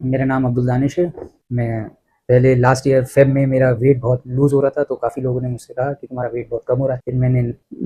मेरा नाम अब्दुल दानिश है। मैं पहले लास्ट ईयर फ़ेब में मेरा वेट बहुत लूज़ हो रहा था, तो काफ़ी लोगों ने मुझसे कहा कि तुम्हारा वेट बहुत कम हो रहा है। फिर मैंने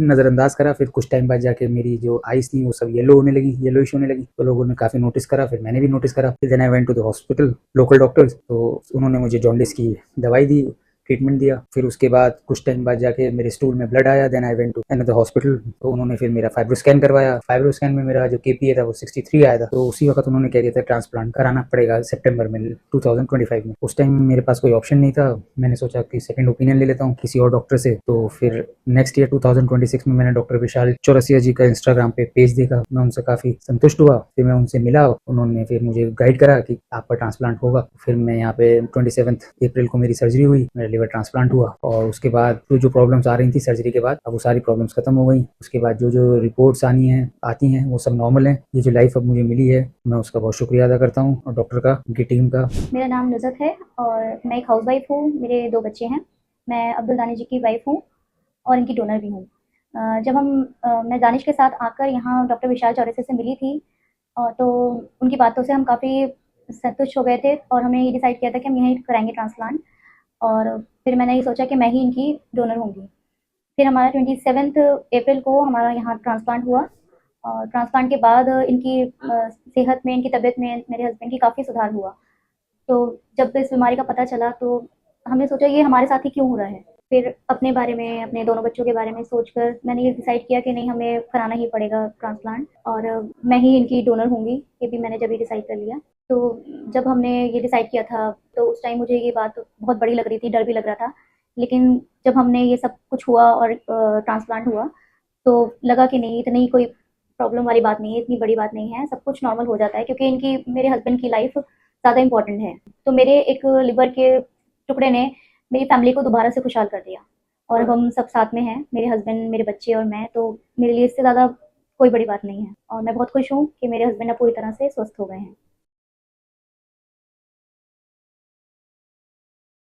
नज़रअंदाज़ करा, फिर कुछ टाइम बाद जाके मेरी जो आइज़ थी वो सब येलो होने लगी, येलोइश होने लगी। तो लोगों ने काफ़ी नोटिस करा, फिर मैंने भी नोटिस करा। फिर then I went to the hospital, local doctors, तो उन्होंने मुझे जॉन्डिस की दवाई दी, ट्रीटमेंट दिया। फिर उसके बाद कुछ टाइम बाद जाके मेरे स्टूल में ब्लड आया। Then I went to another hospital, तो उन्होंने फिर मेरा फाइब्रोस्कैन करवाया। फाइब्रोस्कैन में मेरा जो केपीए था वो 63 आया था। तो उसी वक्त उन्होंने कह दिया था ट्रांसप्लांट कराना पड़ेगा सितंबर में 2025 में। उस टाइम मेरे पास कोई ऑप्शन नहीं था। मैंने सोचा कि सेकंड ओपिनियन ले लेता हूँ किसी और डॉक्टर से। तो फिर नेक्स्ट ईयर 2026 में मैंने डॉक्टर विशाल चौरसिया जी का इंस्टाग्राम पे पेज देखा। मैं उनसे काफ़ी संतुष्ट हुआ। फिर मैं उनसे मिला, उन्होंने फिर मुझे गाइड करा कि आपका ट्रांसप्लांट होगा। फिर मैं यहाँ पे 27 अप्रैल को मेरी सर्जरी हुई, मेरा लिवर ट्रांसप्लांट हुआ। और उसके बाद जो प्रॉब्लम्स आ रही थी सर्जरी के बाद, अब वो सारी प्रॉब्लम्स खत्म हो गई। उसके बाद जो रिपोर्ट्स आती हैं वो सब नॉर्मल हैं। ये जो लाइफ अब मुझे मिली है, मैं उसका बहुत शुक्रिया अदा करता हूँ, और डॉक्टर का, उनकी टीम का। मेरा नाम नुज़त है और मैं एक हाउसवाइफ़ हूँ। मेरे 2 बच्चे हैं। मैं अब्दुल दानिश जी की वाइफ़ हूँ और इनकी डोनर भी हूँ। मैं दानिश के साथ आकर यहाँ डॉक्टर विशाल चौरसिया से मिली थी, तो उनकी बातों से हम काफ़ी संतुष्ट हो गए थे और हमने ये डिसाइड किया था कि हम यहीं कराएँगे ट्रांसप्लांट। और फिर मैंने ये सोचा कि मैं ही इनकी डोनर होंगी। फिर हमारा 27th अप्रैल को हमारा यहाँ ट्रांसप्लांट हुआ, और ट्रांसप्लांट के बाद इनकी सेहत में, इनकी तबीयत में मेरे हस्बैंड की काफ़ी सुधार हुआ। तो जब इस बीमारी का पता चला तो हमने सोचा ये हमारे साथ ही क्यों हो रहा है। फिर अपने बारे में, अपने दोनों बच्चों के बारे में सोचकर मैंने ये डिसाइड किया कि नहीं, हमें कराना ही पड़ेगा ट्रांसप्लांट, और मैं ही इनकी डोनर होंगी। ये भी मैंने जब ये डिसाइड कर लिया। तो जब हमने ये डिसाइड किया था तो उस टाइम मुझे ये बात बहुत बड़ी लग रही थी, डर भी लग रहा था। लेकिन जब हमने ये सब कुछ हुआ और ट्रांसप्लांट हुआ, तो लगा कि नहीं, इतनी कोई प्रॉब्लम वाली बात नहीं है, इतनी बड़ी बात नहीं है, सब कुछ नॉर्मल हो जाता है, क्योंकि इनकी, मेरे हस्बैंड की लाइफ ज़्यादा इंपॉर्टेंट है। तो मेरे एक लिवर के टुकड़े ने मेरी फैमिली को दोबारा से खुशहाल कर दिया, और अब हम सब साथ में हैं, मेरे हस्बैंड, मेरे बच्चे और मैं। तो मेरे लिए इससे ज़्यादा कोई बड़ी बात नहीं है, और मैं बहुत खुश हूँ कि मेरे हस्बैंड अब पूरी तरह से स्वस्थ हो गए हैं।